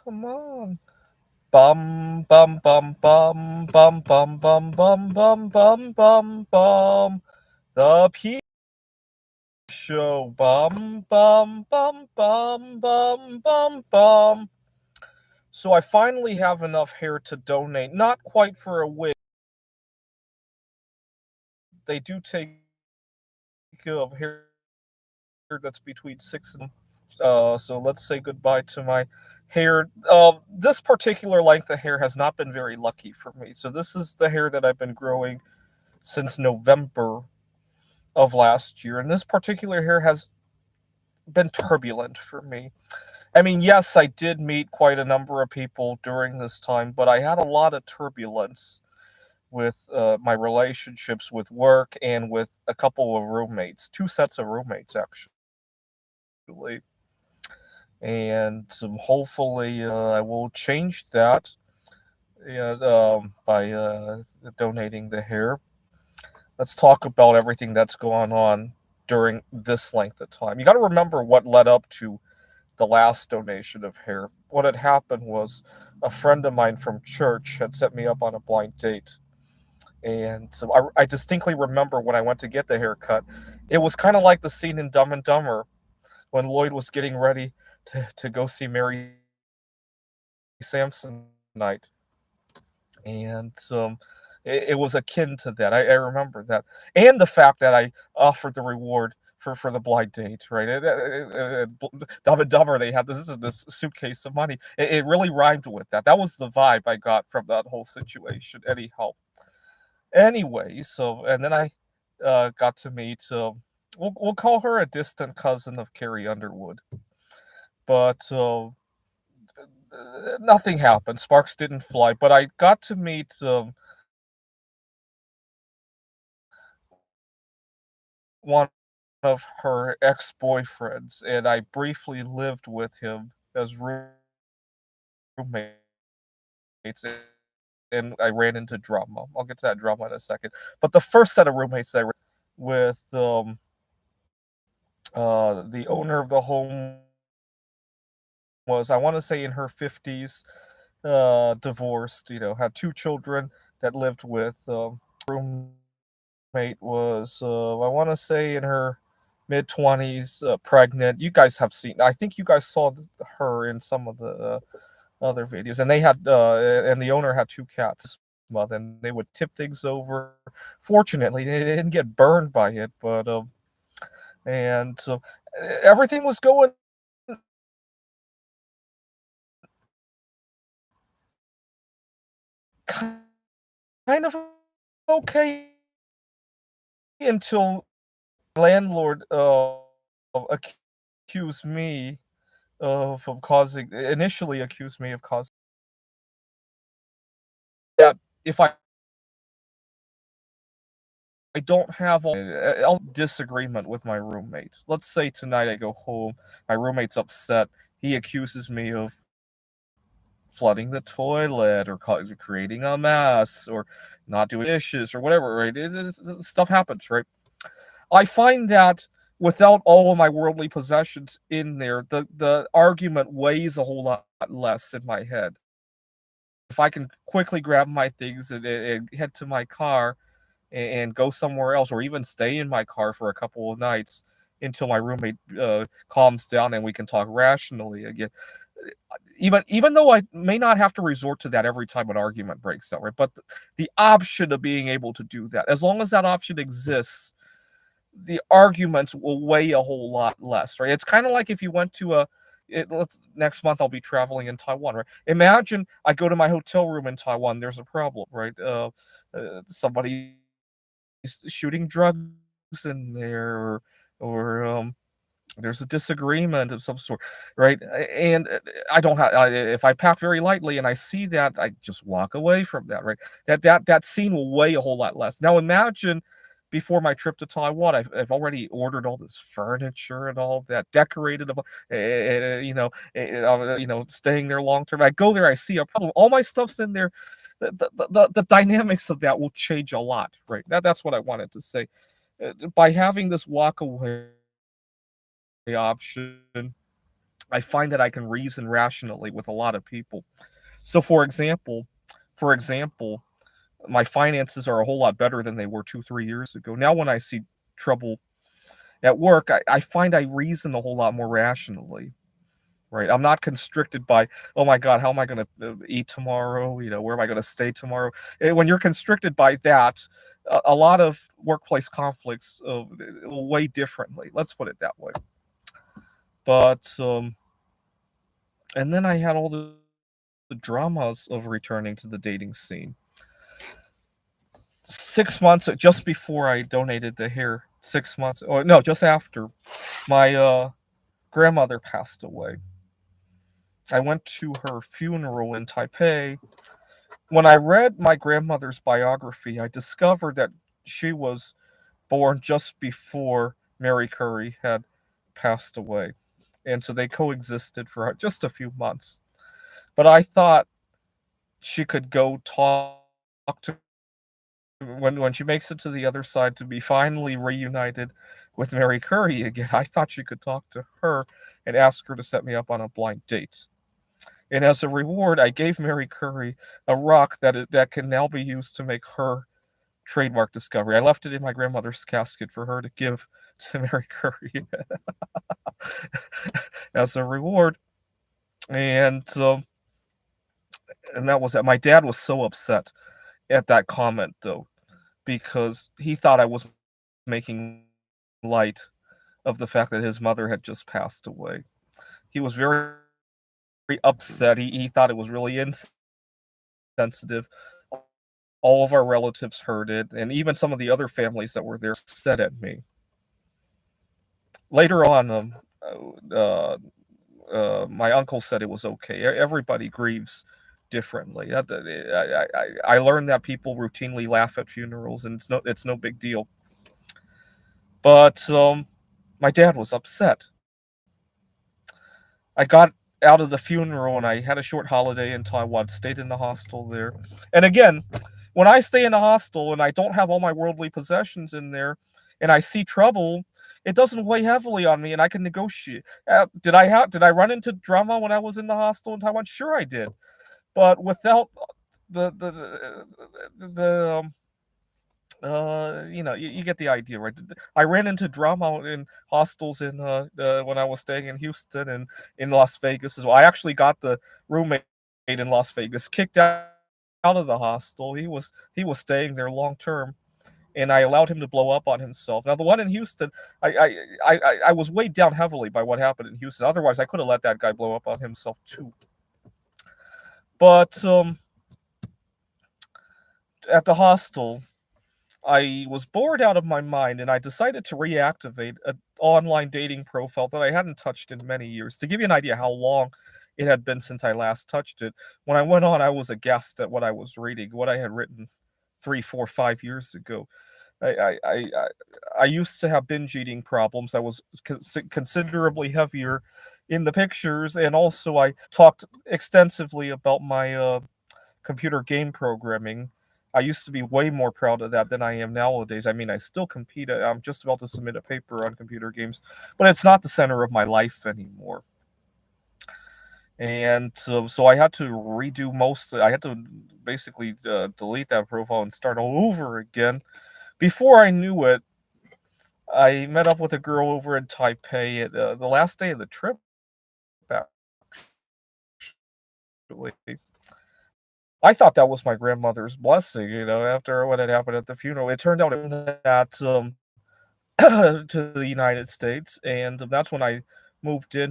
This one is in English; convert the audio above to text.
Come on. Bum bum bum bum bum bum bum bum bum bum bum bum. The P Show. Bum bum bum bum bum bum bum. So I finally have enough hair to donate. Not quite for a wig. They do take care of hair that's between 6 and so let's say goodbye to my hair. This particular length of hair has not been very lucky for me. So this is the hair that I've been growing since November of last year, and this particular hair has been turbulent for me. I mean, yes, I did meet quite a number of people during this time, but I had a lot of turbulence with my relationships with work and with a couple of roommates, two sets of roommates actually. And hopefully I will change that, by donating the hair. Let's talk about everything that's gone on during this length of time. You got to remember what led up to the last donation of hair. What had happened was a friend of mine from church had set me up on a blind date. And so I distinctly remember when I went to get the haircut, it was kind of like the scene in Dumb and Dumber when Lloyd was getting ready to go see Mary Samsonite. And it was akin to that. I remember that. And the fact that I offered the reward for the blind date, right? Dumb and Dumber, they had this suitcase of money. It really rhymed with that. That was the vibe I got from that whole situation. Anyhow, anyway, so and then I got to meet. We'll call her a distant cousin of Carrie Underwood, but nothing happened. Sparks didn't fly, but I got to meet one of her ex-boyfriends, and I briefly lived with him as roommates, and I ran into drama. I'll get to that drama in a second. But the first set of roommates I ran with, the owner of the home was, I wanna say, in her 50s, divorced, had 2 children that lived with, roommate was, I wanna say in her mid-20s, pregnant. You guys have seen, I think you guys saw her in some of the other videos, and and the owner had 2 cats. Well, then they would tip things over. Fortunately, they didn't get burned by it, but and so everything was going kind of okay until landlord accused me of causing initially accused me of causing that if I don't have all disagreement with my roommate. Let's say tonight I go home, my roommate's upset. He accuses me of flooding the toilet or creating a mess or not doing dishes or whatever, right? Stuff happens, right? I find that without all of my worldly possessions in there, the argument weighs a whole lot less in my head. If I can quickly grab my things and head to my car and go somewhere else, or even stay in my car for a couple of nights until my roommate calms down and we can talk rationally again. Even though I may not have to resort to that every time an argument breaks out, right? But the option of being able to do that, as long as that option exists, the arguments will weigh a whole lot less, right? It's kind of like if you went to let's next month I'll be traveling in Taiwan, right? Imagine I go to my hotel room in Taiwan, there's a problem, right? Somebody shooting drugs in there, or there's a disagreement of some sort, right? And I don't have if I pack very lightly and I see that, I just walk away from that, right? That scene will weigh a whole lot less. Now imagine before my trip to Taiwan, I've already ordered all this furniture and all of that, decorated, staying there long term. I go there, I see a problem. All my stuff's in there. The dynamics of that will change a lot, right? That's what I wanted to say. By having this walk away option, I find that I can reason rationally with a lot of people. So, for example, my finances are a whole lot better than they were 2, 3 years ago. Now, when I see trouble at work, I find I reason a whole lot more rationally, right? I'm not constricted by, oh my God, how am I going to eat tomorrow? Where am I going to stay tomorrow? When you're constricted by that, a lot of workplace conflicts weigh differently. Let's put it that way. But and then I had all the dramas of returning to the dating scene. 6 months just before I donated the hair, 6 months, or no, just after my grandmother passed away. I went to her funeral in Taipei. When I read my grandmother's biography, I discovered that she was born just before Mary Curry had passed away. And so they coexisted for just a few months. But I thought she could go talk to when she makes it to the other side to be finally reunited with Mary Curry again. I thought she could talk to her and ask her to set me up on a blind date. And as a reward, I gave Mary Curry a rock that can now be used to make her trademark discovery. I left it in my grandmother's casket for her to give to Mary Curry as a reward. And that was that. My dad was so upset at that comment, though, because he thought I was making light of the fact that his mother had just passed away. He was very upset. He thought it was really insensitive. All of our relatives heard it, and even some of the other families that were there said at me. Later on, my uncle said it was okay. Everybody grieves differently. I learned that people routinely laugh at funerals, and it's no big deal. But my dad was upset. I got out of the funeral and I had a short holiday in Taiwan, stayed in the hostel there. And again, when I stay in a hostel and I don't have all my worldly possessions in there and I see trouble, it doesn't weigh heavily on me and I can negotiate. Did I run into drama when I was in the hostel in Taiwan? Sure I did. But without the you get the idea, right? I ran into drama in hostels when I was staying in Houston and in Las Vegas as well. I actually got the roommate in Las Vegas kicked out of the hostel. He was staying there long term, and I allowed him to blow up on himself. Now the one in Houston, I was weighed down heavily by what happened in Houston. Otherwise, I could have let that guy blow up on himself too. But at the hostel, I was bored out of my mind and I decided to reactivate an online dating profile that I hadn't touched in many years. To give you an idea how long it had been since I last touched it, when I went on, I was aghast at what I was reading, what I had written 3, 4, 5 years ago. I used to have binge eating problems. I was considerably heavier in the pictures, and also I talked extensively about my computer game programming. I used to be way more proud of that than I am nowadays. I mean, I still compete. I'm just about to submit a paper on computer games, but it's not the center of my life anymore. And so I had to redo most. I had to basically delete that profile and start all over again. Before I knew it, I met up with a girl over in Taipei at the last day of the trip, actually. I thought that was my grandmother's blessing, after what had happened at the funeral. It turned out that to the United States, and that's when I moved in